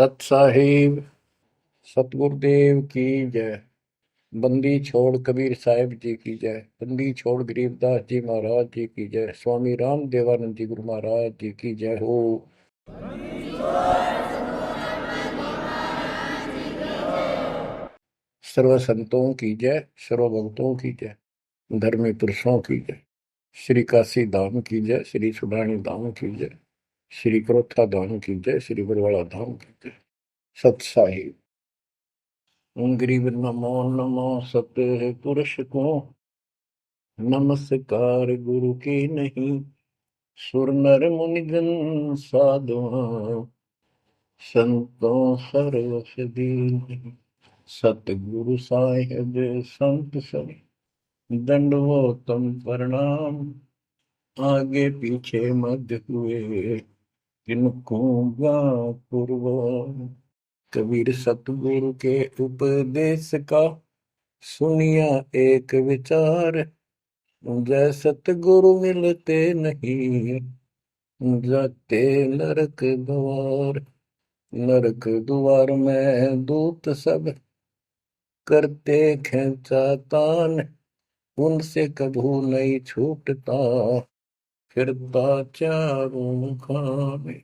सत साहिब सतगुरुदेव की जय। बंदी छोड़ कबीर साहिब जी की जय। बंदी छोड़ गरीबदास जी महाराज जी की जय। स्वामी राम देवानंद जी गुरु महाराज जी की जय हो। सर्व संतों की जय, सर्व भक्तों की जय, धर्मी पुरुषों की जय। श्री काशी धाम की जय, श्री सुडानी धाम की जय, श्री क्रोथा धाम की जय, श्री बरवाड़ा धाम की जय। सत साहिब गरीब नमो नमो सत्य पुरुष को नमस्कार गुरु की नहीं। सुर नर मुनिजन साधुआ संतों सर्वस दीन। सतगुरु साहिब संत सब दंडवतम प्रणाम। आगे पीछे मध्य हुए किनको पूर्व। कबीर सतगुरु के उपदेश का सुनिया एक विचार। जय सतगुरु मिलते नहीं जाते नरक द्वार। नरक द्वार में दूत सब करते खेचा तान। उनसे कभू नहीं छूटता फिरता चारों खाने।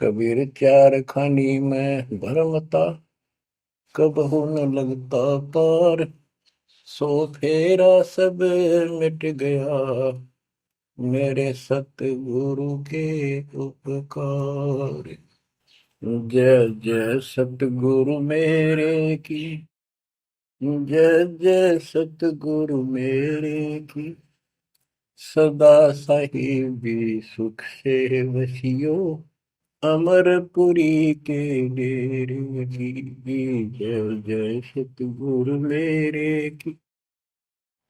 कबीर चार खानी में भरमता कबहू न लगता पार। सो फेरा सब मिट गया मेरे सतगुरु के उपकार। जय जय सतगुरु मेरे की जय जय सतगुरु मेरे की। सदा साहिबी सुख से वसियो अमरपुरी के डेरे की। जय जय सतगुरु मेरे की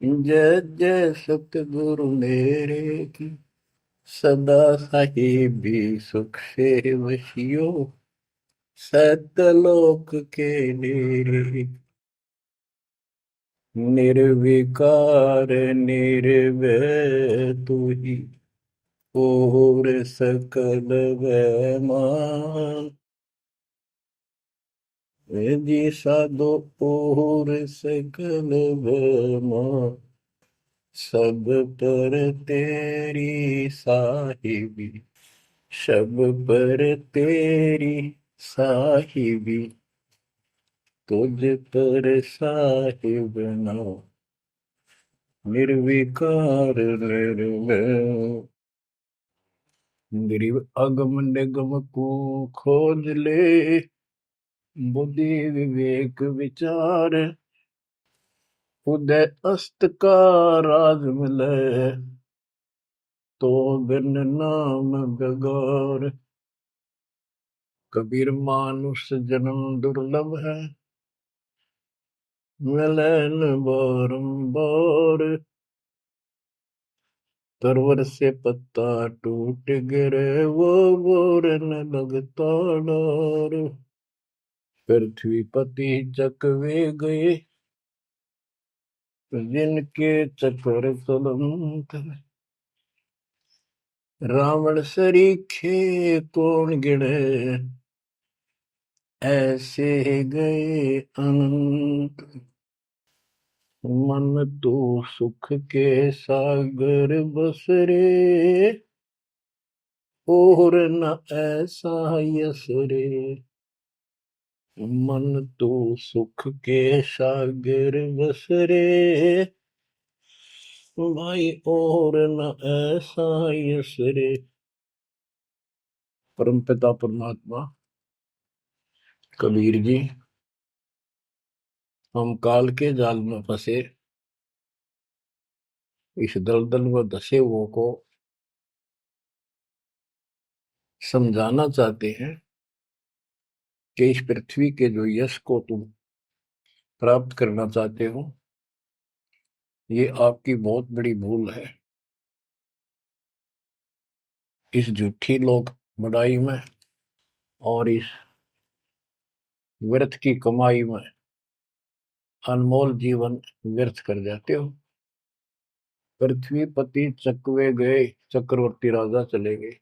जय जय सतगुरु मेरे की। सदा साहिबी सुख से वसियो सतलोक के डेरे। निर्विकार निर्भय तू ही और सकल वैमान। जी साधो और सकल वैमान। सब पर तेरी साहिबी सब पर तेरी साहिबी। तुझ पर साहिब नाम निर्विकार निर्भय। गरीब अगम निगम को खोज ले बुद्धि विवेक विचार। उदय अस्त का राज मिले तो बिन नाम बेगार। कबीर मानुष जन्म दुर्लभ है मिले न बारंबार। तरवर से पत्ता टूट गिरे वो बोर न लगता डार। पृथ्वी पति चकवे गए जिनके चक्कर चलंत। रावण सरीखे कौन गिने ऐसे गए अनंत। मन तो सुख के सागर बसरे और न ऐसा यस रे। मन तो सुख के सागर बसरे भाई और न ऐसा यस रे। परमपिता परमात्मा कबीर जी, हम काल के जाल में फंसे इस दलदल में धसे हुओं को समझाना चाहते हैं कि इस पृथ्वी के जो यश को तुम प्राप्त करना चाहते हो ये आपकी बहुत बड़ी भूल है। इस झूठी लोक बड़ाई में और इस व्यर्थ की कमाई में अनमोल जीवन व्यर्थ कर जाते हो। पृथ्वी पति चकवे गए चक्रवर्ती राजा चले गए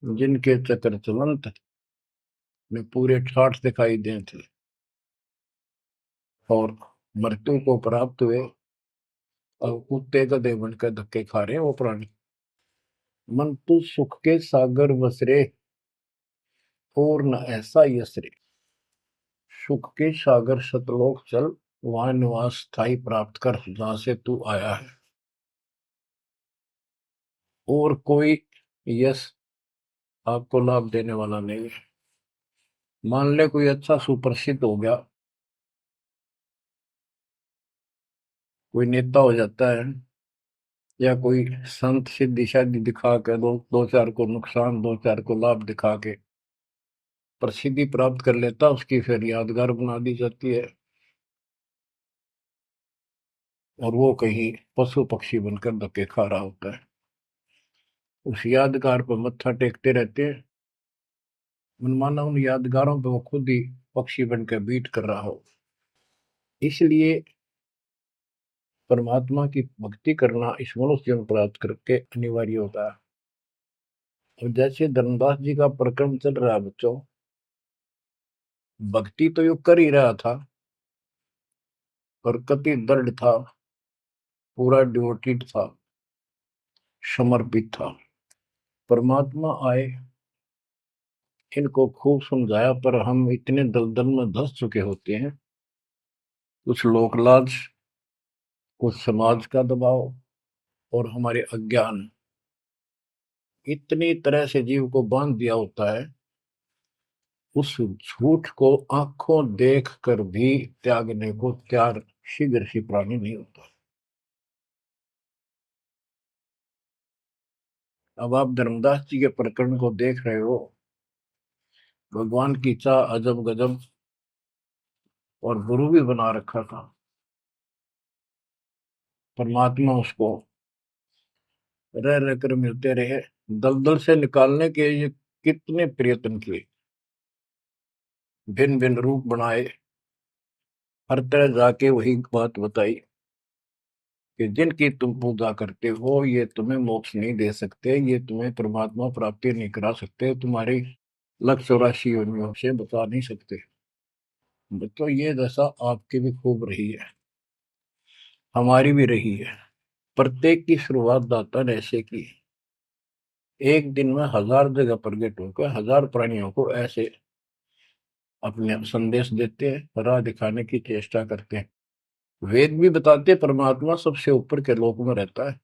जिनके चक्र चलंत। में पूरे ठाठ दिखाई दे थे और मृत्यु को प्राप्त हुए और कुत्ते गधे बनकर धक्के खा रहे हैं वो प्राणी। मन तू सुख के सागर बसरे और न ऐसा यसरे। सुख के सागर सतलोक चल, वहां निवास स्थायी प्राप्त कर जहां से तू आया है। और कोई यश आपको लाभ देने वाला नहीं है। मान ले कोई अच्छा सुप्रसिद्ध हो गया, कोई नेता हो जाता है, या कोई संत सिद्धि शादी दिखा के दो चार को नुकसान, दो चार को लाभ दिखा के प्रसिद्धि प्राप्त कर लेता, उसकी फिर यादगार बना दी जाती है और वो कहीं पशु पक्षी बनकर धक्के खा रहा होता है। उस यादगार पर मत्था टेकते रहते हैं, मनमाना उन यादगारों पर वो खुद ही पक्षी बनकर बीट कर रहा हो। इसलिए परमात्मा की भक्ति करना इस मनुष्य जन्म प्राप्त करके अनिवार्य होता है। और जैसे धर्मदास जी का प्रकरण चल रहा है बच्चों, भक्ति तो यो कर ही रहा था और कति दृढ़ था, पूरा डिवोटेड था, समर्पित था। परमात्मा आए, इनको खूब समझाया, पर हम इतने दलदल में धंस चुके होते हैं, कुछ लोकलाज, कुछ समाज का दबाव और हमारे अज्ञान इतनी तरह से जीव को बांध दिया होता है, उस झूठ को आंखों देख कर भी त्यागने को तैयार शीघ्र सी प्राणी नहीं होता। अब आप धर्मदास जी के प्रकरण को देख रहे हो, भगवान की चाह अजब गजब और गुरु भी बना रखा था। परमात्मा उसको रह रह कर मिलते रहे, दलदल से निकालने के ये कितने प्रयत्न किए, भिन्न भिन्न रूप बनाए, हर तरह जाके वही बात बताई कि जिनकी तुम पूजा करते हो ये तुम्हें मोक्ष नहीं दे सकते, ये तुम्हें परमात्मा प्राप्ति नहीं करा सकते, तुम्हारी लक्ष्य 84 योनियों से बता नहीं सकते। तो ये दशा आपकी भी खूब रही है, हमारी भी रही है। प्रत्येक की शुरुआत दाता ने ऐसे की, एक दिन में 1000 जगह प्रकट होकर 1000 प्राणियों को ऐसे अपने संदेश देते हैं, राह दिखाने की चेष्टा करते हैं। वेद भी बताते परमात्मा सबसे ऊपर के लोक में रहता है,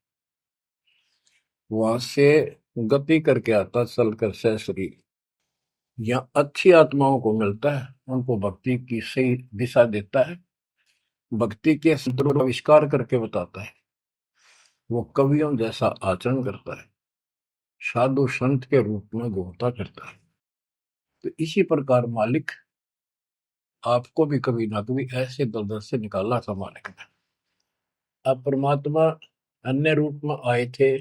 वहां से गति करके आता चल कर शरीर, या अच्छी आत्माओं को मिलता है, उनको भक्ति की सही दिशा देता है, भक्ति के सूत्रों का आविष्कार करके बताता है, वो कवियों जैसा आचरण करता है, साधु संत के रूप में घूमता करता है। तो इसी प्रकार मालिक आपको भी कभी ना कभी ऐसे दलदल से निकाला था मालिक ने। अब परमात्मा अन्य रूप में आए थे,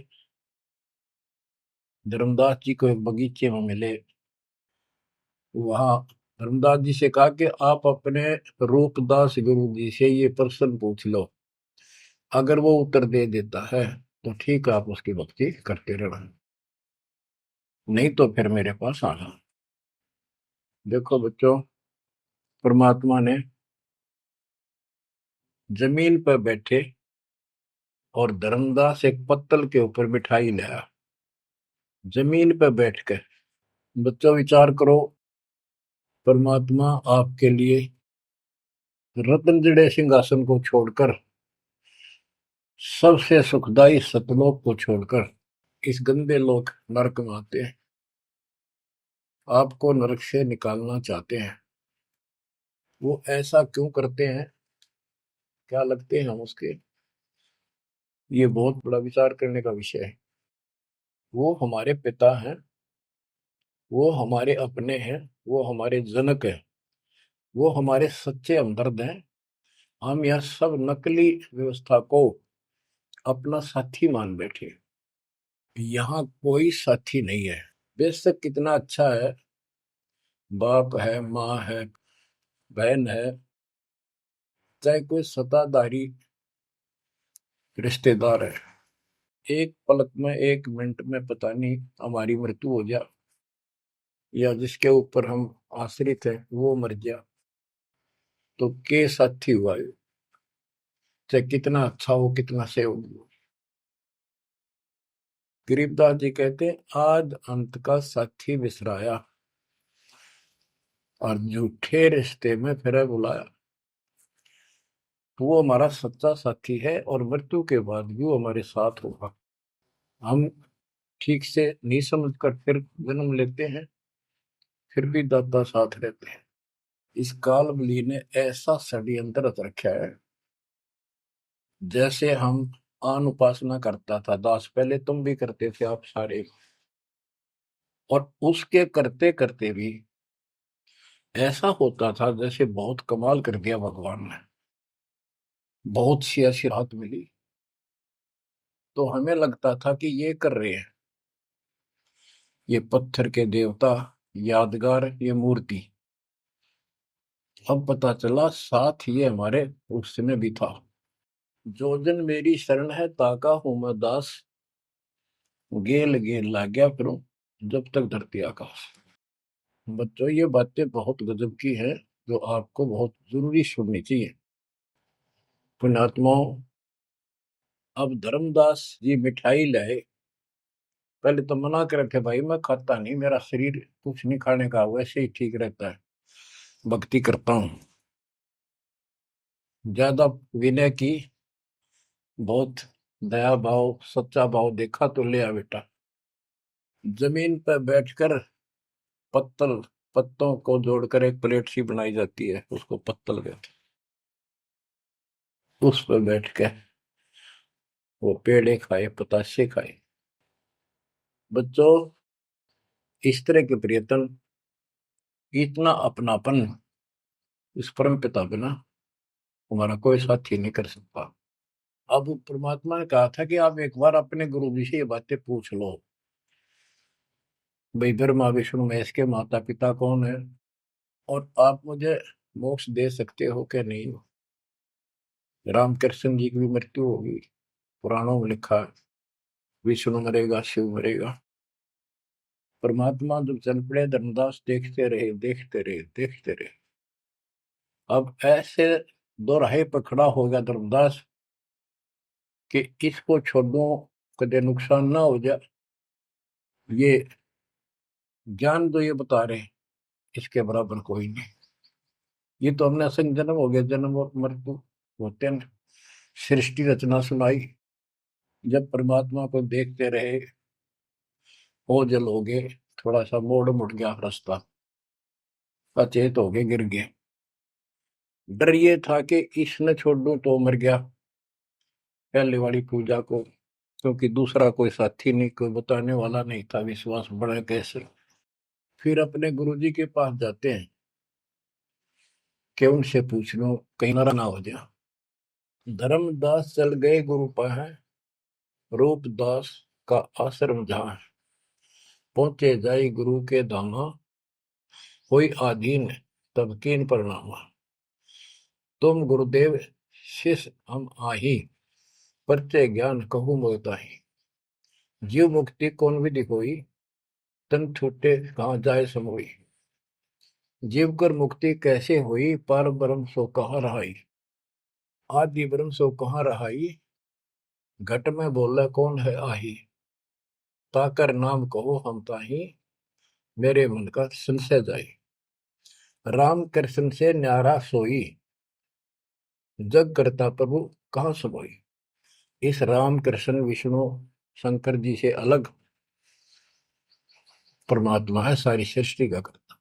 धर्मदास जी को एक बगीचे में मिले, वहां धर्मदास जी से कहा कि आप अपने रूपदास गुरु जी से ये प्रश्न पूछ लो, अगर वो उत्तर दे देता है तो ठीक है, आप उसकी भक्ति करते रहना, नहीं तो फिर मेरे पास आना। देखो बच्चों, परमात्मा ने जमीन पर बैठे और धर्मदास एक पत्तल के ऊपर बिठाई लाया, जमीन पर बैठकर। बच्चों विचार करो, परमात्मा आपके लिए रत्न जड़े सिंहासन को छोड़कर, सबसे सुखदाई सतलोक को छोड़कर इस गंदे लोक नरक में आते हैं, आपको नरक से निकालना चाहते हैं। वो ऐसा क्यों करते हैं, क्या लगते हैं हम उसके, ये बहुत बड़ा विचार करने का विषय है। वो हमारे पिता हैं, वो हमारे अपने हैं, वो हमारे जनक हैं, वो हमारे सच्चे हमदर्द हैं। हम यह सब नकली व्यवस्था को अपना साथी मान बैठे, यहाँ कोई साथी नहीं है। बेशक कितना अच्छा है, बाप है, माँ है, बहन है, चाहे कोई सत्ताधारी रिश्तेदार है, एक पलक में, एक मिनट में पता नहीं हमारी मृत्यु हो जाए, या जिसके ऊपर हम आश्रित हैं वो मर गया तो के साथी हुआ ये, चाहे कितना अच्छा हो कितना सेवक हो। गरीबदास जी कहते हैं आद अंत का साथी बिसराया और झूठे रिश्ते में फिर बुलाया। तो वो हमारा सच्चा साथी है और मृत्यु के बाद भी वो हमारे साथ होगा। हम ठीक से नहीं समझ कर फिर जन्म लेते हैं, फिर भी दादा साथ रहते हैं। इस काल बली ने ऐसा षड्यंत्र रच रखा है। जैसे हम आन उपासना करता था दास, पहले तुम भी करते थे आप सारे, और उसके करते करते भी ऐसा होता था जैसे बहुत कमाल कर दिया भगवान ने, बहुत सी ऐसी राहत मिली। तो हमें लगता था कि ये कर रहे हैं ये पत्थर के देवता, यादगार, ये मूर्ति। अब पता चला साथ ये हमारे उस समय भी था। जो जन मेरी शरण है ताका हूं मैं दास, गेल गेल लाग्या फिरूं जब तक धरती आकाश। बच्चों ये बातें बहुत गजब की हैं जो आपको बहुत जरूरी सुननी चाहिए। पुण्यात्माओं, अब धर्मदास जी मिठाई लाए। पहले तो मना कर रखे भाई मैं खाता नहीं, मेरा शरीर कुछ नहीं खाने का वैसे ही ठीक रहता है, भक्ति करता हूँ। ज्यादा विनय की, बहुत दया भाव सच्चा भाव देखा तो ले आ बेटा। जमीन पर बैठकर पत्तल, पत्तों को जोड़कर एक प्लेट सी बनाई जाती है, उसको पत्तल कहते हैं। उस पर बैठ के वो पेड़े खाए, पताशे खाए। बच्चों, इस तरह के प्रयत्न, इतना अपनापन इस परम पिता बिना हमारा कोई साथी नहीं कर सकता। अब परमात्मा ने कहा था कि आप एक बार अपने गुरु जी से ये बातें पूछ लो, भाई ब्रह्मा विष्णु महेश के माता पिता कौन है, और आप मुझे मोक्ष दे सकते हो कि नहीं। रामकृष्ण जी की भी मृत्यु होगी, पुराणों में लिखा है, विष्णु मरेगा शिव मरेगा। परमात्मा जब चल पड़े, धर्मदास देखते रहे देखते रहे देखते रहे। अब ऐसे दो राहे पर खड़ा हो गया धर्मदास कि इसको छोड़ो, कदे नुकसान ना हो जाए। ये ज्ञान जो ये बता रहे हैं इसके बराबर कोई नहीं। ये तो हमने असंग जन्म हो गया, जन्म और मृत्यु होते हैं। सृष्टि रचना सुनाई, जब परमात्मा को देखते रहे, ओझल हो गए, थोड़ा सा मोड़ मुड़ गया रास्ता, अचेत हो गए, गिर गए। डर ये था कि इसने छोड़ दूं तो मर गया पहले वाली पूजा को, क्योंकि दूसरा कोई साथी नहीं, कोई बताने वाला नहीं था, विश्वास बढ़े कैसे। फिर अपने गुरुजी के पास जाते हैं कि उनसे पूछ लो कहीं नारा ना हो जाए। धर्मदास चल गए गुरु पाए, रूपदास का आश्रम जहाँ, पहुंचे जाई गुरु के धामा, कोई आधीन तब कीन प्रणामा। तुम गुरुदेव शिष्य हम आही, परचे ज्ञान कहूँ मोताही। जीव मुक्ति कौन विधि कोई, तन छूटे कहाँ जाए समोई। जीव कर मुक्ति कैसे हुई, पार ब्रह्म सो कहाँ रहाई। आदि ब्रह्म सो कहाँ रहाई, घट में बोला कौन है आही। ताकर नाम कहो हम ताही, मेरे मन का संशय जाई। राम कृष्ण से न्यारा सोई, जग करता प्रभु कहाँ सोई। इस राम कृष्ण विष्णु शंकर जी से अलग परमात्मा है, सारी सृष्टि का करता,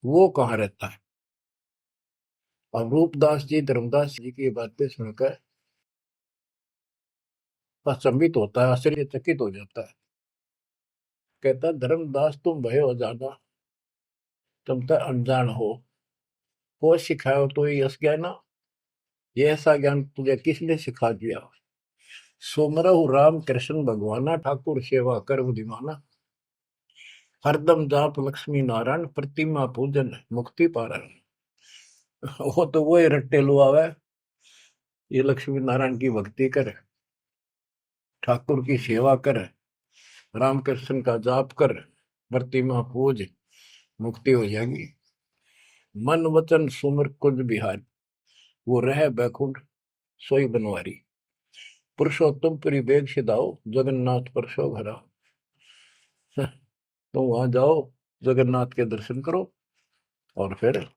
वो कहाँ रहता है। और रूपदास जी धर्मदास जी की बातें सुनकर अचंभित होता है, आश्चर्यचकित हो जाता है। कहता धर्मदास तुम भय हो जाना, तुम तो अनजान हो सिखाओ तो ये यश ज्ञान, ये ऐसा ज्ञान तुझे किसने सिखा दिया। सोमरहु राम कृष्ण भगवाना, ठाकुर सेवा कर बुद्धिमाना। हरदम जाप लक्ष्मी नारायण, प्रतिमा पूजन मुक्ति पारण। वो तो वो रट्टे लुआ है, ये लक्ष्मी नारायण की भक्ति कर, ठाकुर की सेवा कर, रामकृष्ण का जाप कर, प्रतिमा पूज, मुक्ति हो जाएगी। मन वचन सुमर कुंज बिहारी, वो रह बैकुंठ सोई बनवारी। पुरुषोत्तम परिवेग सिधाओ, जगन्नाथ परसो घरा। तो वहां जाओ, जगन्नाथ के दर्शन करो और फिर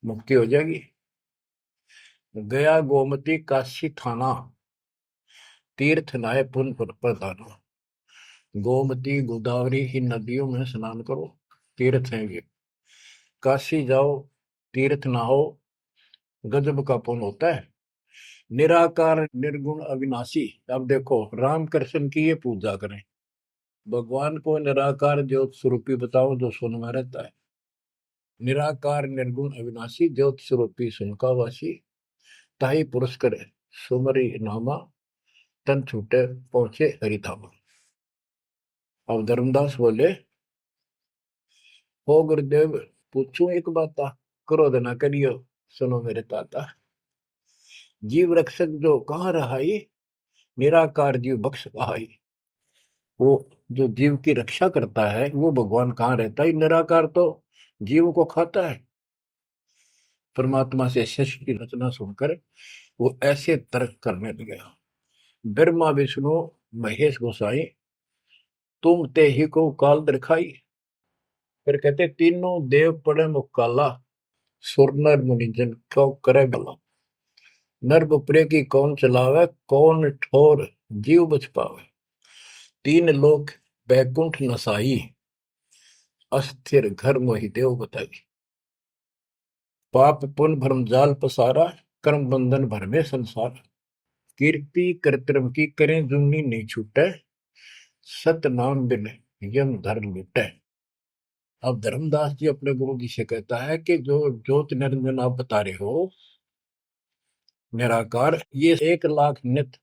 मुक्ति हो जाएगी। गया गोमती काशी थाना, तीर्थ नाय पुन प्रधाना। गोमती गोदावरी ही नदियों में स्नान करो, तीर्थ हैं ये। काशी जाओ, तीर्थ नहाओ, गजब का पुण्य होता है। निराकार निर्गुण अविनाशी। अब देखो, राम कृष्ण की ये पूजा करें, भगवान को निराकार ज्योत स्वरूपी बताओ जो सुन में रहता है। निराकार निर्गुण अविनाशी, ज्योत स्वरूपी सुनकावासी। ताही पुरुष करे सुमरी नामा, तन छूटे पहुंचे हरिधामा। अब धर्मदास बोले, हो गुरुदेव पूछूं एक बाता, क्रोध न करियो सुनो मेरे ताता। जीव रक्षक जो कहाँ रहाई, निराकार जीव बख्श कहाई। वो जो जीव की रक्षा करता है वो भगवान कहाँ रहता है? निराकार तो जीव को खाता है। परमात्मा से शिष्य की रचना सुनकर वो ऐसे तर्क करने लगे। ब्रह्मा विष्णु महेश गोसाई, तुम ते ही को काल दिखाई। फिर कहते तीनों देव पड़े मुकाला, सुर नर मुनि जन क्यों करे भला। नर बपरे की कौन चलावे, कौन ठोर जीव बच पावे। तीन लोक बैकुंठ नसाई, अस्थिर घर मोहि देव बताई। पाप पुण्य भ्रम जाल पसारा, कर्म बंधन भर में संसार। कीर्ति कर्तव्य की करें जुम्नी नहीं छूटे, सत नाम बिन यम धर लूटे। अब धर्मदास जी अपने गुरु जी से कहता है कि जो ज्योत निरंजन आप बता रहे हो निराकार, ये 1 लाख नित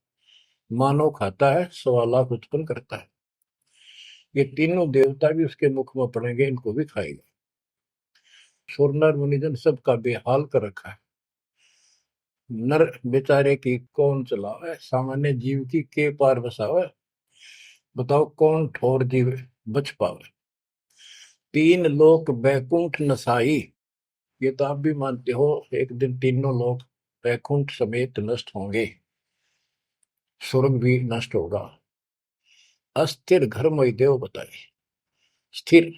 मानव खाता है, 1.25 लाख उत्पन्न करता है। ये तीनों देवता भी उसके मुख में पड़ेंगे, इनको भी खाएगा। सुरनर मुनिजन सबका बेहाल कर रखा है। नर बेचारे की कौन चलावे, सामान्य जीव की के पार बसावे। बताओ कौन ठोर जीव बच पावे। तीन लोक बैकुंठ नसाई, ये तो आप भी मानते हो एक दिन तीनों लोग बैकुंठ समेत नष्ट होंगे, स्वर्ग भी नष्ट होगा। अस्थिर घर मोहि देव बताए। स्थिर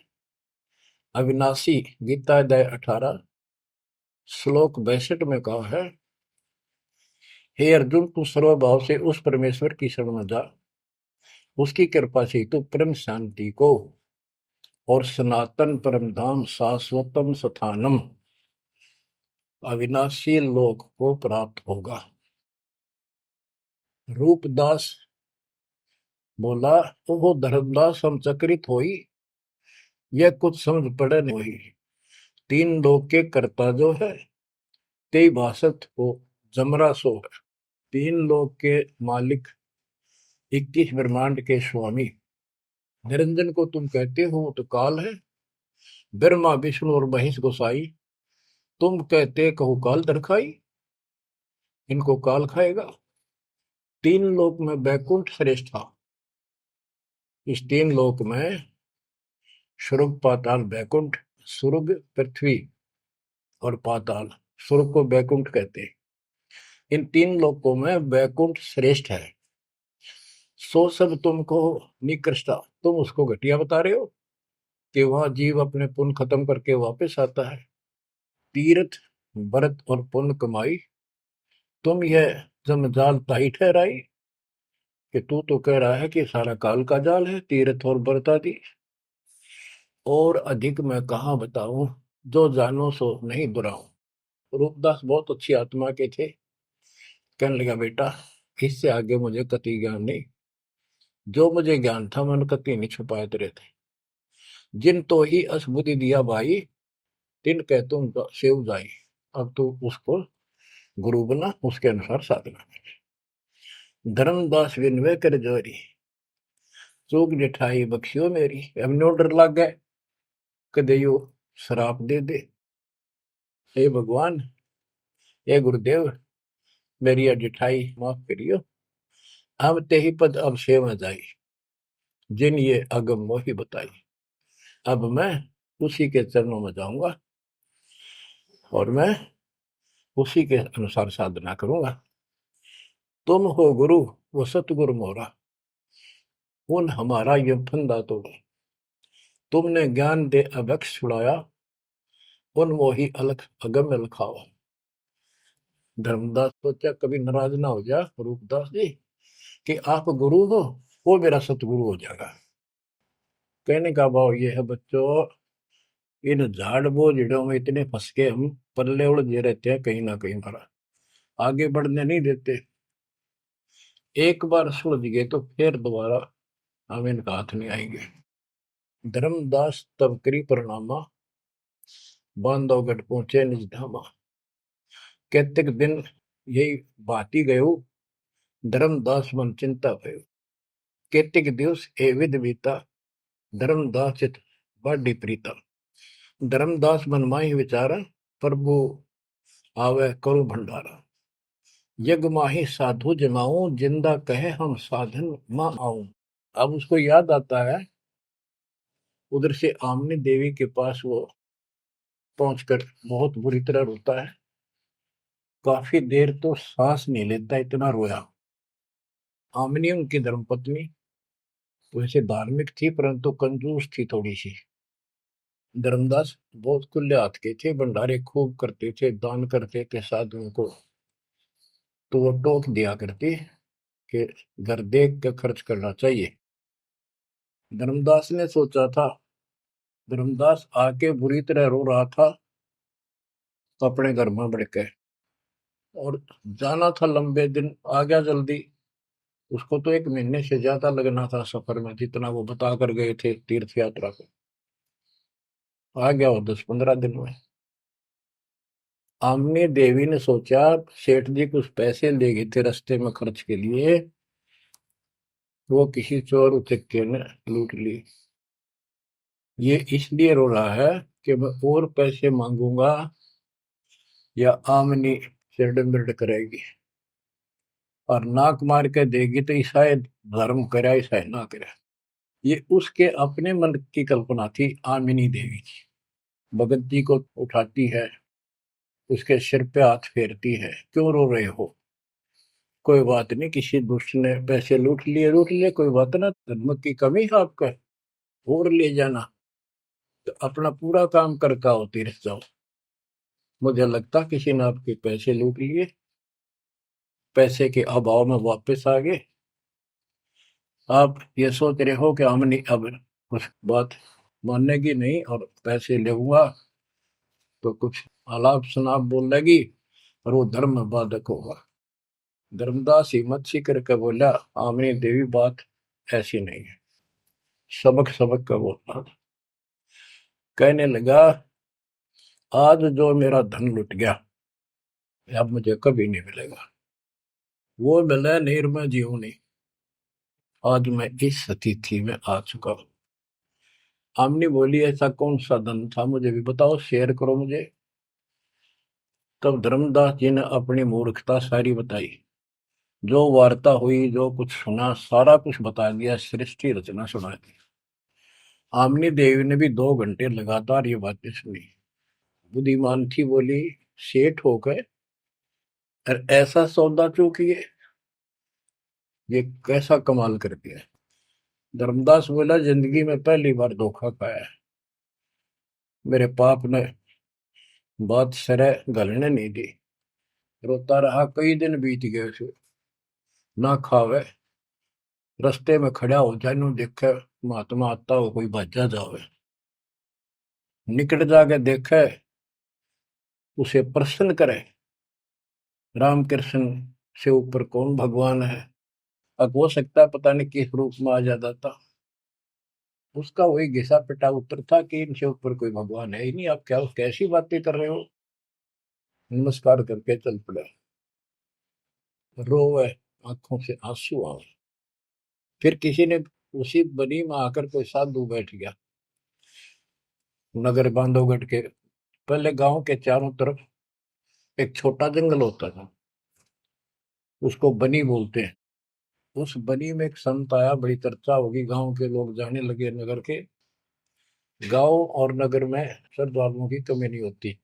अविनाशी, गीता अध्याय 18 श्लोक 62 में कहा है, हे अर्जुन तू सर्वभाव से उस परमेश्वर की शरण में जा, उसकी कृपा से तू परम शांति को और सनातन परम धाम शाश्वतम स्थानम अविनाशी लोक को प्राप्त होगा। रूपदास बोला, तो वो धर्मदास हम चकित होई, यह कुछ समझ पड़े नहीं। तीन लोक के कर्ता जो है, ते भाषत हो जमरा सो है। तीन लोक के मालिक, 21 ब्रह्मांड के स्वामी निरंजन को तुम कहते हो तो काल है। ब्रह्मा विष्णु और महेश गोसाई, तुम कहते कहो काल दरखाई, इनको काल खाएगा। तीन लोक में बैकुंठ श्रेष्ठ था। इस तीन लोक में स्वर्ग पाताल बैकुंठ, स्वर्ग पृथ्वी और पाताल, स्वर्ग को बैकुंठ कहते हैं। इन तीन लोकों में बैकुंठ श्रेष्ठ है। सो सब तुमको निकृष्टा, तुम उसको घटिया बता रहे हो कि वह जीव अपने पुण्य खत्म करके वापस आता है। तीर्थ व्रत और पुण्य कमाई, तुम यह जमजाल ताई ठहराई कि तू तो कह रहा है कि सारा काल का जाल है, तीर्थ और व्रत आदि। और अधिक मैं कहाँ बताऊं, जो जानो सो नहीं दुराऊं। रूपदास बहुत अच्छी आत्मा के थे। कहने लगा, बेटा इससे आगे मुझे कति ज्ञान नहीं। जो मुझे ज्ञान था मैंने कति नहीं छुपाए तेरे थे। जिन तो ही असबुद्धि दिया भाई, तिन कह तुम सेव जाई। अब तू उसको गुरु बना, उसके अनुसार साधना। धर्मदास विनवे कर जोरी, चूक जिठाई बख्शियो मेरी। अब नो डर लग गए, कदे यो शराप दे दे। हे भगवान, हे गुरुदेव, मेरी जिठाई माफ करियो। अब ते ही पद अब सेवा जाई, जिन ये अगम मोही बताई। अब मैं उसी के चरणों में जाऊंगा और मैं उसी के अनुसार साधना करूंगा। तुम हो गुरु वो सतगुरु मोरा, उन हमारा ये फंदा तोड़ा। तुमने ज्ञान दे अभक्ष छुड़ाया, उन मोही अलख अगम लखावा। धर्मदास सोचा कभी नाराज ना हो जा रूपदास जी कि आप गुरु हो, वो मेरा सतगुरु हो जाएगा। कहने का भाव ये है बच्चों, इन झाड़ बोझड़ों में इतने फंस के हम पल्ले उलझे रहते हैं, कहीं ना कहीं हमारा आगे बढ़ने नहीं देते। एक बार सुलझ गए तो फिर दोबारा हम इनका हाथ नहीं आएंगे। धर्मदास तब करी प्रणामा, बांधवगढ़ पहुंचे निज धामा। कहते दिन यही बाती गयो, धर्मदास मन चिंता भयो। केतिक दिवस ए विद बीता, धर्मदास चित बाडी प्रीता। धर्मदास मन माही विचारा, प्रभु आवे करो भंडारा। यज्ञ माही साधु जमाऊं, जिंदा कहे हम साधन मां आऊं। अब उसको याद आता है, उधर से आमनी देवी के पास वो पहुंचकर बहुत बुरी तरह रोता है। काफी देर तो सांस नहीं लेता, इतना रोया। आमनी उनकी धर्मपत्नी वैसे धार्मिक थी परंतु कंजूस थी थोड़ी सी। धर्मदास बहुत खुले हाथ के थे, भंडारे खूब करते थे, दान करते थे साधुओं को। तो वो टोक दिया करती कि घर देख कर खर्च करना चाहिए। धर्मदास ने सोचा था, धर्मदास आके बुरी तरह रो रहा था अपने घर में बढ़ के, और जाना था लंबे दिन, आ गया जल्दी। उसको तो 1 महीने से ज्यादा लगना था सफर में, जितना वो बता कर गए थे तीर्थ यात्रा को। आ गया वो 10-15 दिन में। आमनी देवी ने सोचा सेठ जी कुछ पैसे ले गए थे रास्ते में खर्च के लिए, वो किसी चोर उचक्के ने लूट ली। ये इसलिए रो रहा है कि मैं और पैसे मांगूंगा या आमनी सिरड मिरड करेगी, और नाक मार के देगी तो ईसाई धर्म करे ईसाई ना करे। ये उसके अपने मन की कल्पना थी। आमिनी देवी की भगत जी को उठाती है, उसके सिर पे हाथ फेरती है, क्यों रो रहे हो? कोई बात नहीं, किसी दुष्ट ने पैसे लूट लिए, कोई बात ना, धर्म की कमी है आपका, और ले जाना। तो अपना पूरा काम करके आओ, तीर्थ जाओ। मुझे लगता किसी ने आपके पैसे लूट लिए, पैसे के अभाव में वापस आ गए। आप ये सोच रहे हो कि हमने अब कुछ बात मानेगी नहीं और पैसे लेऊंगा तो कुछ आलाप शनाप बोल लेगी और वो धर्म में बाधक होगा। धर्मदास हिम्मत सी करके बोला, आमनी देवी बात ऐसी नहीं है। सबक सबक का बोला, कहने लगा आज जो मेरा धन लुट गया अब मुझे कभी नहीं मिलेगा। वो मिले नीर में जीव नहीं। आज मैं इस स्थिति में आ चुका हूं। आमनी बोली ऐसा कौन सा धन था, मुझे भी बताओ, शेयर करो मुझे। तब धर्मदास जी ने अपनी मूर्खता सारी बताई, जो वार्ता हुई, जो कुछ सुना, सारा कुछ बता दिया, सृष्टि रचना सुना दी। आमनी देवी ने भी 2 घंटे लगातार ये बातें सुनी। बुद्धिमान थी, बोली सेठ हो गए और ऐसा सौदा चूकिए, ये कैसा कमाल कर दिया। धर्मदास बोला जिंदगी में पहली बार धोखा खाया है। मेरे पाप ने बात सरे गलने नहीं दी। रोता रहा, कई दिन बीत गए उसे, ना खावे, रास्ते में खड़ा हो जाए, नु देखे महात्मा आता हो, कोई भाजा जावे, निकट जाके देखे, उसे प्रश्न करे राम कृष्ण से ऊपर कौन भगवान है। अब हो सकता है पता नहीं किस रूप में आ जाता था। उसका वही घिसा पिटा उत्तर था कि इनसे ऊपर कोई भगवान है ही नहीं, आप क्या कैसी बातें कर रहे हो। नमस्कार करके चल पड़े, रोवे, आंखों से आंसू आवे। फिर किसी ने उसी बनी में आकर कोई साधु बैठ गया। नगर बांधवगढ़ के पहले गांव के चारों तरफ एक छोटा जंगल होता था, उसको बनी बोलते हैं। उस बनी में एक संत आया, बड़ी चर्चा होगी, गांव के लोग जाने लगे, नगर के। गांव और नगर में श्रद्धालुओं की कमी नहीं होती।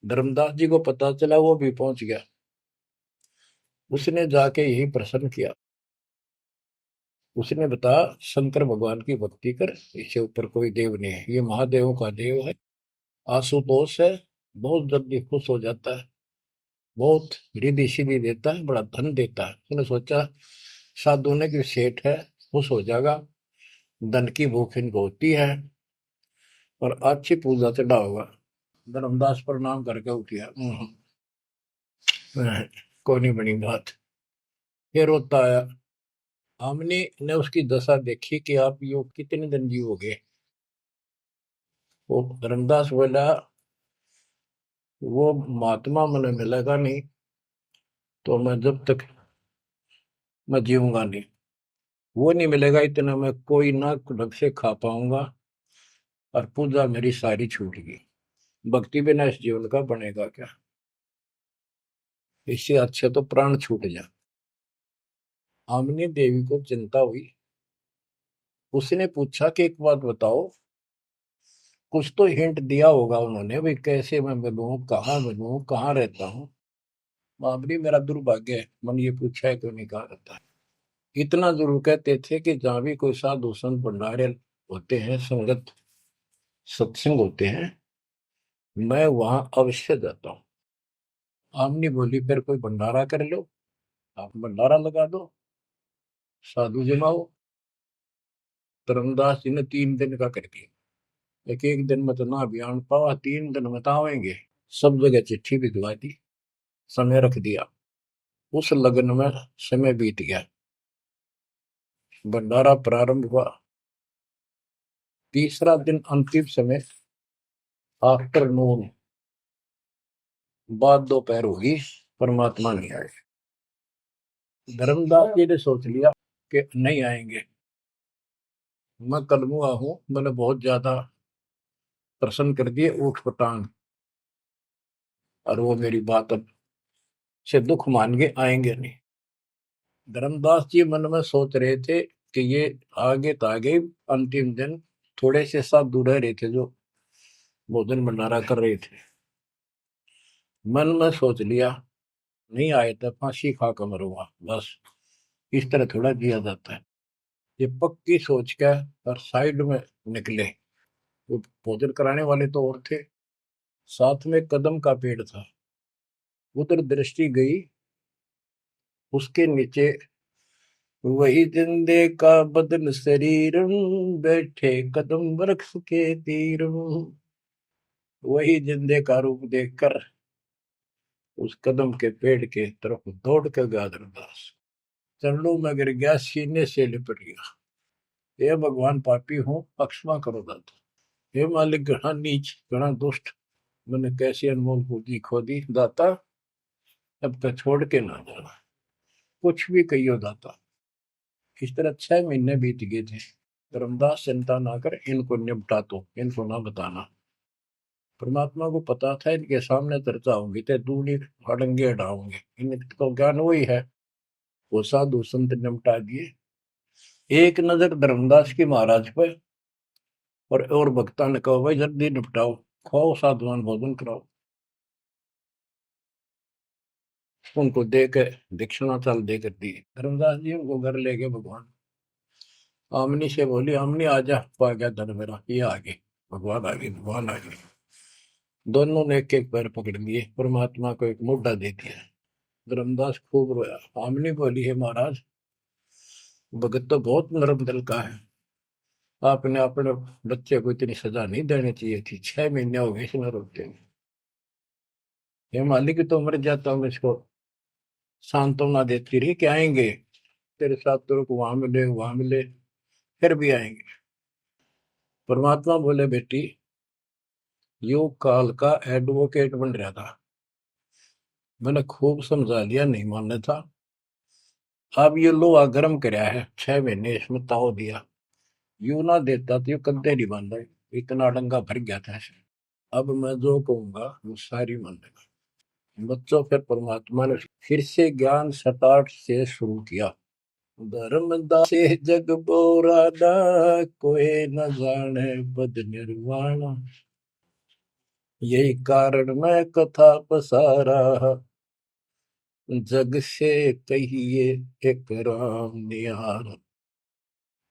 धर्मदास जी को पता चला, वो भी पहुंच गया। उसने जाके यही प्रश्न किया। उसने बताया, शंकर भगवान की भक्ति कर, इससे ऊपर कोई देव नहीं है, ये महादेवों का देव है। आशुतोष है, बहुत जल्दी खुश हो जाता है, बहुत रिद्धि सिद्धि देता है, बड़ा धन देता है। उसने सोचा साधु ने कि सेठ है, खुश हो जाएगा, धन की भूख इनको होती है, और अच्छी पूजा चढ़ा होगा। धर्मदास प्रणाम करके उठ गया। कोई नहीं बनी बात। फिर रोता आया। हमने ने उसकी दशा देखी कि आप यो कितने दिन जीवोगे। वो धर्मदास बोला, वो महात्मा मैंने मिलेगा नहीं तो मैं जब तक मैं जीऊंगा नहीं। वो नहीं मिलेगा इतना मैं कोई ना ढंग से खा पाऊंगा, और पूजा मेरी सारी छूट गई। भक्ति बिना इस जीवन का बनेगा क्या? इससे अच्छे तो प्राण छूट जा। आमनी देवी को चिंता हुई। उसने पूछा कि एक बात बताओ, कुछ तो हिंट दिया होगा उन्होंने, भाई कैसे मैं मिलूं, कहाँ रहता हूँ। बाबरी, मेरा दुर्भाग्य है, मन ये पूछा है क्यों नहीं कहा रहता है। इतना जरूर कहते थे कि जहां भी कोई साधु संत भंडारे होते हैं, संगत सत्संग होते हैं, मैं वहां अवश्य जाता हूँ। आमनी बोली, फिर कोई भंडारा कर लो, आप भंडारा लगा दो, साधु जमाओ। धर्मदास जी ने 3 दिन का कर दिया। एक दिन में तो ना अभियान पावा, 3 दिन में तो आवेंगे। सब जगह चिट्ठी भिजवा दी, समय रख दिया। उस लगन में समय बीत गया। भंडारा प्रारंभ हुआ। तीसरा दिन अंतिम समय, आफ्टरनून, बाद दोपहर होगी, परमात्मा नहीं आए। धर्मदास जी ने सोच लिया कि नहीं आएंगे, मैं कलमुआ हूं, मैंने बहुत ज्यादा प्रसन्न कर दिए ऊट पटांग, और वो मेरी बात अब से दुख मान के आएंगे नहीं। धर्मदास जी मन में सोच रहे थे कि ये आगे तो आगे, अंतिम दिन थोड़े से साथ दूर रहे थे जो भोजन भंडारा कर रहे थे। मन में सोच लिया, नहीं आए तो फांसी खा कर मरूंगा, बस इस तरह थोड़ा जिया जाता है। ये पक्की सोच के और साइड में निकले। वो भोजन कराने वाले तो और थे, साथ में कदम का पेड़ था। उधर दृष्टि गई, उसके नीचे वही जिंदे का बदन शरीर, बैठे कदम वृक्ष के तीर। वही जिंदे का रूप देखकर उस कदम के पेड़ के तरफ दौड़ कर गया धर्मदास। चरणों में गिर गया, सीने से लिपट गया। हे भगवान, पापी हूँ, क्षमा करो दाता। हे मालिक, घना नीच, घना दुष्ट, मैंने कैसी अनमोल पूंजी खो दी दाता, अब तक छोड़ के ना जाना, कुछ भी कहियो दाता। इस तरह 6 महीने बीत गए थे। धर्मदास, चिंता ना कर, इनको निपटा तो, इनको ना बताना। परमात्मा को पता था इनके सामने चर्चा होगी तो दूनी अड़ंगे अड़ाओगे, इनको ज्ञान वही है। वो साधु संत निपटा दिए। एक नजर धर्मदास की महाराज पर, और भक्ता ने कहा, भाई जल्दी निपटाओ, खाओ साधुवान, भोजन कराओ। उनको दे के दक्षिणा चाल दे कर दी। धर्मदास जी उनको घर ले गए भगवान। आमनी से बोली, आमनी आजा, आ गया धन मेरा, ये आ गए, भगवान आ गए, भगवान आ गए। दोनों ने एक एक पैर पकड़ लिए, परमात्मा को एक मुद्दा दे दिया। धर्मदास खूब रोया। आमनी बोली, है महाराज, भगत तो बहुत नरम दिल का है, आपने अपने बच्चे को इतनी सजा नहीं देनी चाहिए थी, 6 महीने हो गए इसमें रोते हुए। ये मालिक तो मर जाता हूँ, इसको सांत्वना देती रही कि आएंगे तेरे साथ, तेरे को वहां मिले, वहां मिले, फिर भी आएंगे। परमात्मा बोले, बेटी, योग काल का एडवोकेट बन रहा था, मैंने खूब समझा लिया, नहीं मानना था। अब ये लोहा गर्म कराया है, 6 महीने इसमें ताव दिया, यू ना देता तो ये कद्दे नहीं बन रहे, इतना डंगा भर गया था इसमें। अब मैं जो कहूंगा वो सारी मान लेगा। बच्चों, फिर परमात्मा ने फिर से ज्ञान सताट से शुरू किया। धर्मदासे जग बोराना, कोई न जाने पद निर्वाणा। यही कारण मैं कथा पसारा, जग से कहिए एक राम निहार।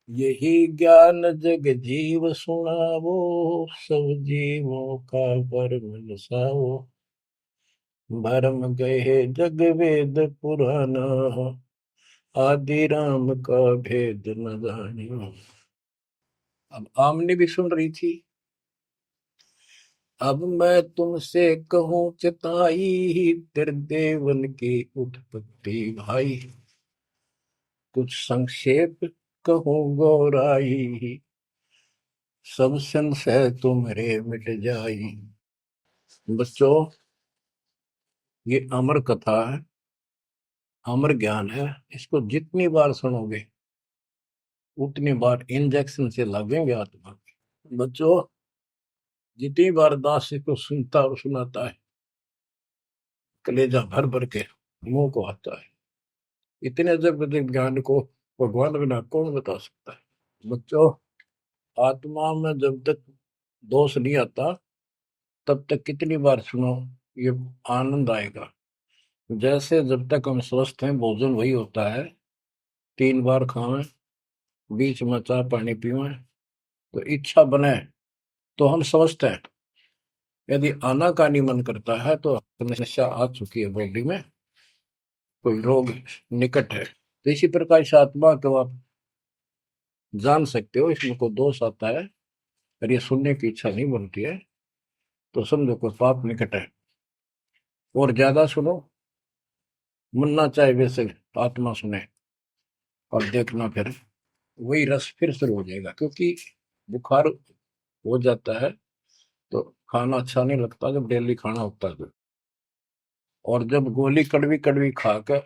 यही ज्ञान जग जीव सुनावो, सब जीवों का भरम नसावो। भरम गए जग वेद पुराना, आदि राम का भेद न जानियो। अब आमने भी सुन रही थी। अब मैं तुमसे कहूं चिताई, त्रिदेवन की उत्पत्ति भाई। कुछ संक्षेप कहूं गौराई, सब संशय तुम्हारे मिट जाई। बच्चों, ये अमर कथा है, अमर ज्ञान है। इसको जितनी बार सुनोगे उतनी बार इंजेक्शन से लगेंगे आत्मा में। बच्चों, जितनी बार दास को सुनता और सुनाता है, कलेजा भर भर के मुंह को आता है। इतने अजब अजब ज्ञान को भगवान बिना कौन बता सकता है। बच्चों, आत्मा में जब तक दोष नहीं आता तब तक कितनी बार सुनो, ये आनंद आएगा। जैसे जब तक हम स्वस्थ हैं भोजन वही होता है, 3 बार खावें, बीच में चाय पानी पीवें, तो इच्छा बने तो हम स्वस्थ हैं। यदि आनाकानी मन करता है तो समस्या आ चुकी है, बॉडी में कोई रोग निकट है। तो इसी प्रकार से आत्मा को आप जान सकते हो, इसमें कोई दोष आता है और ये सुनने की इच्छा नहीं बनती है तो समझो कोई पाप निकट है। और ज्यादा सुनो, मन ना चाहे वैसे आत्मा सुने, और देखना फिर वही रस फिर शुरू हो जाएगा। क्योंकि बुखार हो जाता है तो खाना अच्छा नहीं लगता जब डेली खाना होता है। और जब गोली कड़वी कड़वी खाकर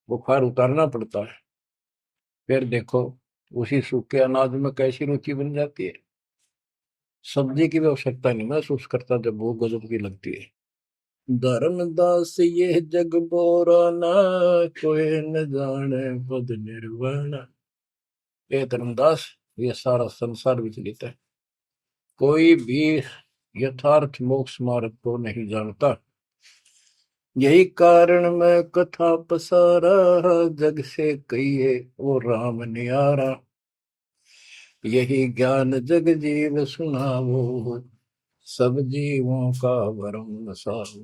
बुखार उतारना पड़ता है, फिर देखो उसी सूखे अनाज में कैसी रुचि बन जाती है। सब्जी की भी आवश्यकता नहीं महसूस करता जब वो गजब की लगती है। धर्मदास ये जग बोराना, कोई न जाने पद निर्वाण। ये धर्मदास, ये सारा संसार विचलित है, कोई भी यथार्थ मोक्ष मार्ग को नहीं जानता। यही कारण मैं कथा पसारा, जग से कहिए वो राम नियारा। यही ज्ञान जग जीव सुनावो, सब जीवों का भरम नसावो।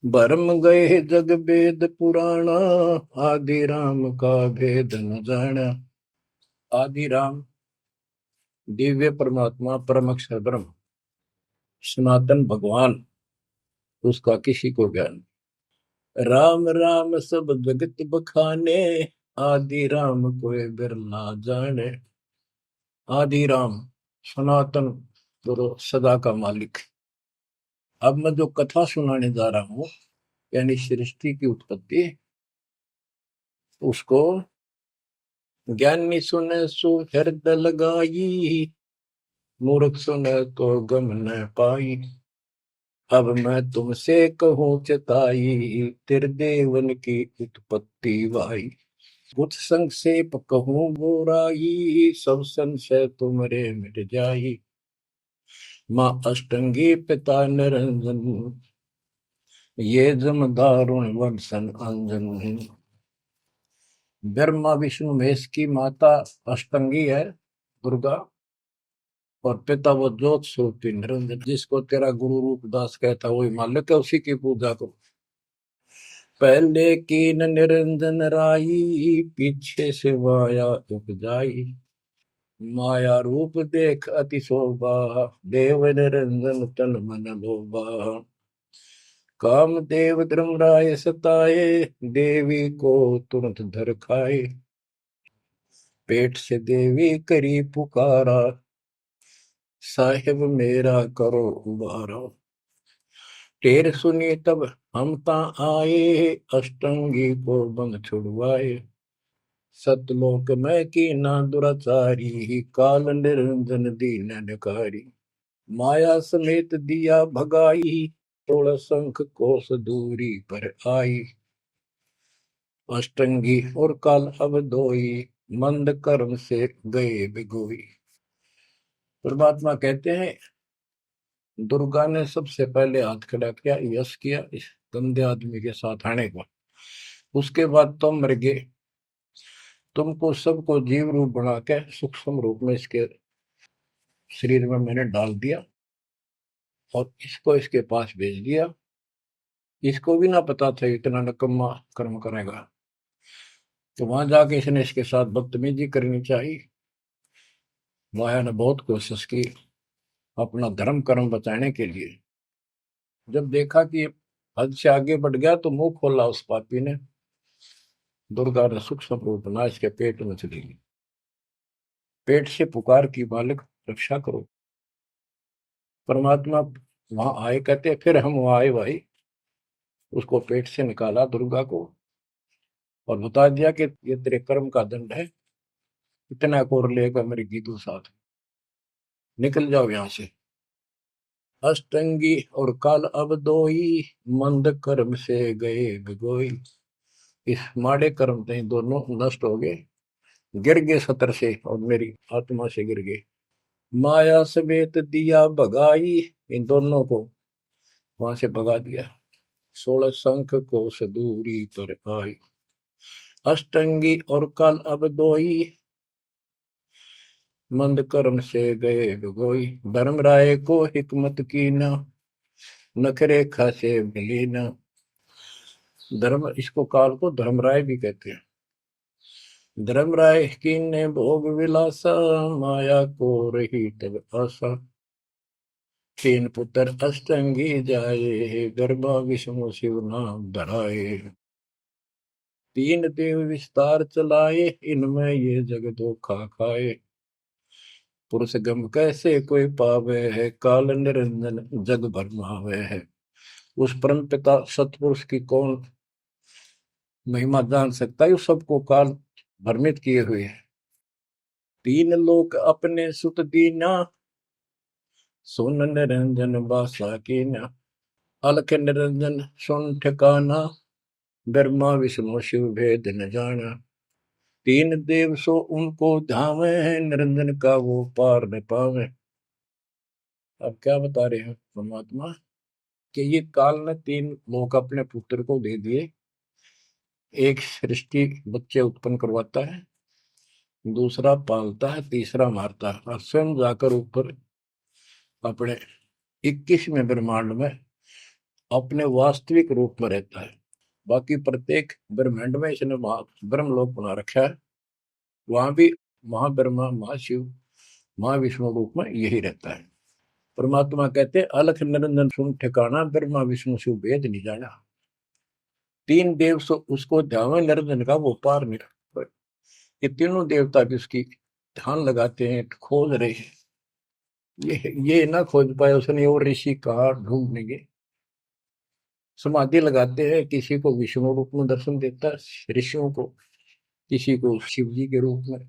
भरम गए जग वेद पुराणा, आदि राम का भेद न जाना। आदि राम दिव्य परमात्मा परम अक्षर ब्रह्म सनातन भगवान, उसका किसी को ज्ञान। राम राम सब जगत बखाने, आदि राम कोई बिरला जाने। आदि राम सनातन गुरु सदा का मालिक। अब मैं जो कथा सुनाने जा रहा हूं, यानी सृष्टि की उत्पत्ति, उसको ज्ञानी सुने सो हृदय लगाई, मूर्ख सुने तो गम न पाई। अब मैं तुमसे कहूं चिताई, त्रिदेवन की उत्पत्ति भाई। कुछ संक्षेप कहूं गोराई, सब संशय तुमरे मिट जाई। माँ अष्टंगी पिता निरंजन, ये जम दारुण वंशन अंजन। ब्रह्मा विष्णु महेश की माता अष्टंगी है दुर्गा, और पिता वो ज्योत स्वरूपी निरंजन। जिसको तेरा गुरु रूप दास कहता वही मालिक है, उसी की पूजा करो। पहले कीन निरंजन राई, पीछे से माया उपजाई। माया रूप देख अति शोभा, देव निरंजन तन मन लोभा। काम देव धर्म राय सताए, देवी को तुरंत धर खाए। पेट से देवी करी पुकारा, साहिब मेरा करो उबारा। टेर सुनी तब हम ता आए, अष्टंगी को बंद छुड़वाए। सतलोक में की ना दुराचारी, काल निरंजन दीन निकारी। माया समेत दिया भगाई, 16 शंख कोस दूरी पर आई। अष्टंगी और काल अब दोई, मंद कर्म से गए बिगोई। परमात्मा कहते हैं दुर्गा ने सबसे पहले हाथ खड़ा किया, यश किया इस गंदे आदमी के साथ आने का। उसके बाद तुम मर गए, तुमको सबको जीव रूप बना के सूक्ष्म रूप में इसके शरीर में मैंने डाल दिया और इसको इसके पास भेज दिया। इसको भी ना पता था इतना नकम्मा कर्म करेगा, तो वहां जाके इसने इसके साथ बदतमीजी करनी चाहिए। माया ने बहुत कोशिश की अपना धर्म कर्म बचाने के लिए। जब देखा कि हद से आगे बढ़ गया तो मुंह खोला उस पापी ने। दुर्गा ने सूक्ष्म रूप बना इसके पेट में चली गई। पेट से पुकार की, मालिक रक्षा करो। परमात्मा वहां आए, कहते फिर हम वहां आए भाई, उसको पेट से निकाला दुर्गा को और बता दिया कि ये तेरे कर्म का दंड है, इतना कोर लेगा मेरे गीतों साथ, निकल जाओ यहां से। अष्टंगी और काल अब दोई, मंद कर्म से गए बिगोई। इस माड़े कर्म से दोनों नष्ट हो गए, गिर गए सतर से और मेरी आत्मा से गिर गए। माया समेत दिया भगाई, इन दोनों को वहां से भगा दिया। 16 शंख को सदूरी पर आई, अष्टंगी और काल अब दोई, मंद कर्म से गए बिगोई। धर्मराय को हिकमत की न, नखरे खासे मिली न। धर्म, इसको काल को धर्मराय भी कहते हैं। धर्मराय की ने भोग विलासा, माया को रही तब आशा। तीन पुत्र अष्टंगी जाए, गर्भा विष्णु शिव नाम धराए। तीन देव विस्तार चलाए, इनमें ये जग धोखा खाए। पुरुष गम कैसे कोई पावे है, काल निरंजन जग भरमावे है। उस परम पिता सतपुरुष की कौन महिमा जान सकता है, उस सबको काल भ्रमित किए हुए है। तीन लोक अपने सुत दीना, सुन निरंजन बासा कीना। अलख निरंजन सुन ठिकाना, ब्रह्मा विष्णु शिव भेद न जाना। तीन देव सो उनको धावे, निरंजन का वो पार न पावे। अब क्या बता रहे हैं परमात्मा कि ये काल ने तीन लोक अपने पुत्र को दे दिए। एक सृष्टि बच्चे उत्पन्न करवाता है, दूसरा पालता है, तीसरा मारता है, और स्वयं जाकर ऊपर अपने 21वें ब्रह्मांड में अपने वास्तविक रूप में रहता है। बाकी प्रत्येक ब्रह्मांड में इसने ब्रह्मलोक बना रखा है, वहां भी महाब्रह्मा महाशिव महाविष्णु रूप में यही रहता है। परमात्मा कहते अलख निरंजन सुन ठिकाना, ब्रह्मा विष्णु शिव भेद नहीं जाना। तीन देव सो उसको ध्यान निरंजन का वो पार नहीं। ये तीनों देवता भी उसकी ध्यान लगाते हैं, खोज रहे हैं। ये ना खोज पाए उसने और ऋषि कहा ढूंढनेंगे। समाधि लगाते हैं, किसी को विष्णु रूप में दर्शन देता है ऋषियों को, किसी को शिव जी के रूप में,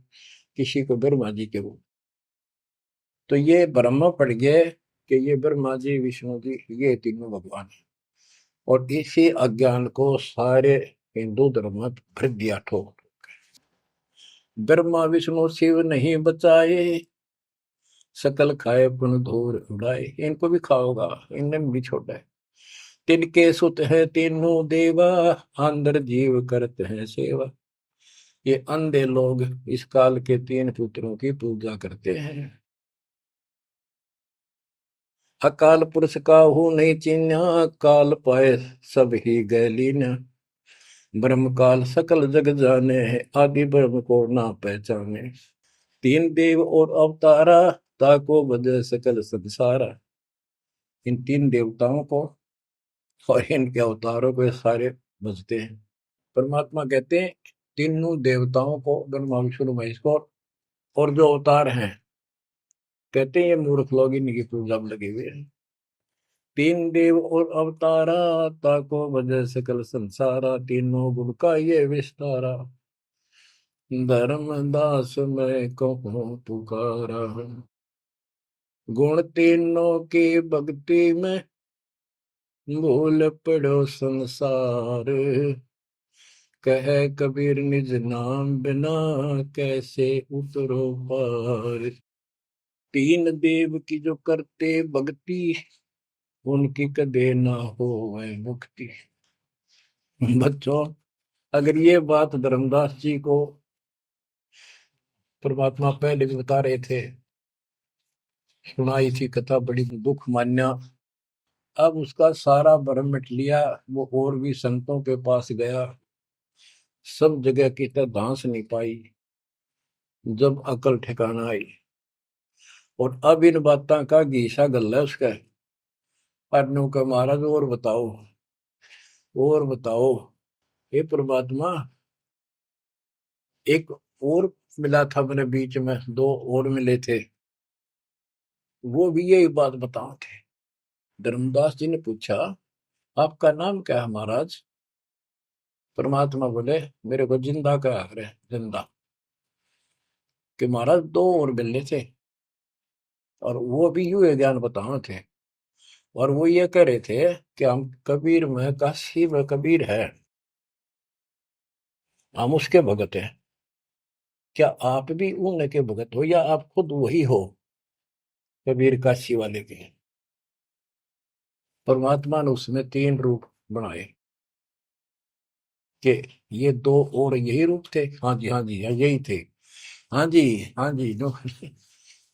किसी को ब्रह्मा जी के रूप। तो ये ब्रह्म पड़ गए कि ये ब्रह्मा जी विष्णु जी ये तीनों भगवान है। और इसी अज्ञान को सारे हिंदू धर्म में भर दिया ठोक। ब्रह्मा विष्णु शिव नहीं बचाए, सकल खाए पुन धूर उड़ाए। इनको भी खाओगा, इनने भी छोड़ा है। तिनके सुत है तीनों देवा, अंदर जीव करते हैं सेवा। ये अंधे लोग इस काल के तीन पुत्रों की पूजा करते हैं। अकाल पुरुष का हूं नहीं चिन्ह, काल पाए सब ही गैलीन। ब्रह्म काल सकल जग जाने, आदि ब्रह्म को ना पहचाने। तीन देव और अवतारा, ताको बजे सकल संसारा। इन तीन देवताओं को और इनके अवतारों को सारे बजते हैं। परमात्मा कहते हैं तीनों देवताओं को, ब्रह्मा विष्णु महेश को, और जो अवतार हैं, कहते हैं ये मूर्ख लोग इनकी पूजा में लगे हुए हैं। तीन देव और अवतारा, ताको वजह सकल संसारा। तीनों गुण का ये विस्तारा, धर्मदास मैं कहूँ पुकारा। गुण तीनों की भक्ति में, भूल पड़ो संसार। कह कबीर निज नाम बिना कैसे उतरो पार। तीन देव की जो करते भक्ति उनकी कदे ना हो मुक्ति। बच्चों, अगर ये बात धर्मदास जी को परमात्मा पहले भी बता रहे थे, सुनाई थी कथा, बड़ी दुख मान्या। अब उसका सारा भरम मिट लिया। वो और भी संतों के पास गया, सब जगह की तरह धांस नहीं पाई। जब अकल ठिकाना आई और अब इन बातों का घीसा गल है उसका, अनु का महाराज और बताओ, और बताओ। हे परमात्मा, एक और मिला था मेरे बीच में, दो और मिले थे, वो भी यही बात बताओ थे। धर्मदास जी ने पूछा, आपका नाम क्या है महाराज? परमात्मा बोले, मेरे को जिंदा का है, जिंदा। कि महाराज दो और मिलने थे, और वो भी यूं ज्ञान बताओ थे, और वो ये कह रहे थे कि हम कबीर में काशी में कबीर है, हम उसके भगत हैं। क्या आप भी उनके भगत हो या आप खुद वही हो, कबीर काशी वाले के? परमात्मा ने उसमें तीन रूप बनाए कि ये दो और यही रूप थे। हाँ जी, हाँ जी, हाँ यही थे। हाँ जी, हाँ जी, नो।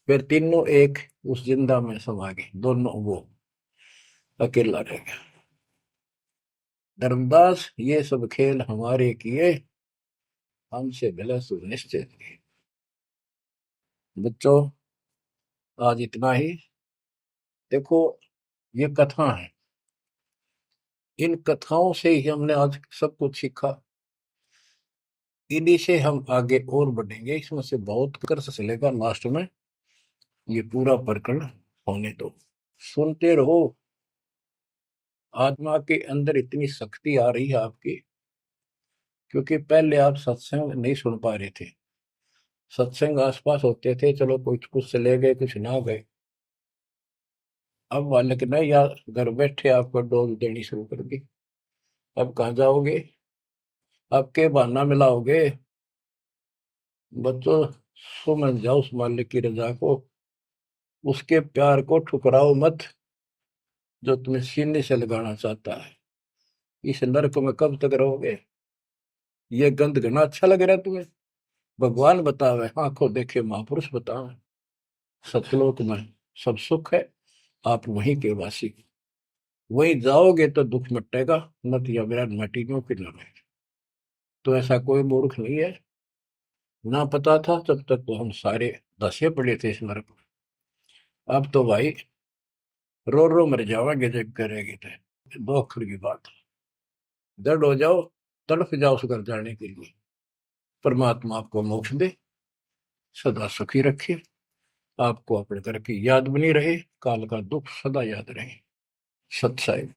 फिर तीनों एक उस जिंदा में समा गए, दोनों वो अकेला रह गया। धर्मदास ये सब खेल हमारे किए, हमसे भले सुनिश्चित किए। बच्चों, आज इतना ही। देखो, ये कथा है, इन कथाओं से ही हमने आज सब कुछ सीखा। इन्हीं से हम आगे और बढ़ेंगे, इसमें से बहुत कर चलेगा लास्ट में। ये पूरा प्रकरण होने दो, सुनते रहो। आत्मा के अंदर इतनी शक्ति आ रही है आपकी, क्योंकि पहले आप सत्संग नहीं सुन पा रहे थे। सत्संग आसपास होते थे, चलो कुछ कुछ चले गए, कुछ ना गए। अब मालिक ने या घर बैठे आपको डोज देनी शुरू कर दी। अब कहाँ जाओगे? अब के बहाना मिलाओगे? बच्चों, समझ जाओ उस मालिक की रजा को, उसके प्यार को ठुकराओ मत, जो तुम्हें सीने से लगाना चाहता है। इस नरक में कब तक रहोगे? ये गंध घना अच्छा लग रहा है तुम्हें? भगवान बतावे, आंखों देखे महापुरुष बतावे, सतलोक में सब सुख है, आप वहीं के वासी। वहीं जाओगे तो दुख मिटेगा, मत या विराट मटीनों की लड़े। तो ऐसा कोई मूर्ख नहीं है। ना पता था तब तक तो हम सारे धसे पड़े थे इस नरक में। अब तो भाई रो रो मर जाओगे जब करेगी तो। दो अक्षर की बात, दर्द हो जाओ, तड़फ जाओ उस घर जाने के लिए। परमात्मा आपको मोक्ष दे, सदा सुखी रखे, आपको अपने घर की याद बनी रहे, काल का दुख सदा याद रहे। सत्साई।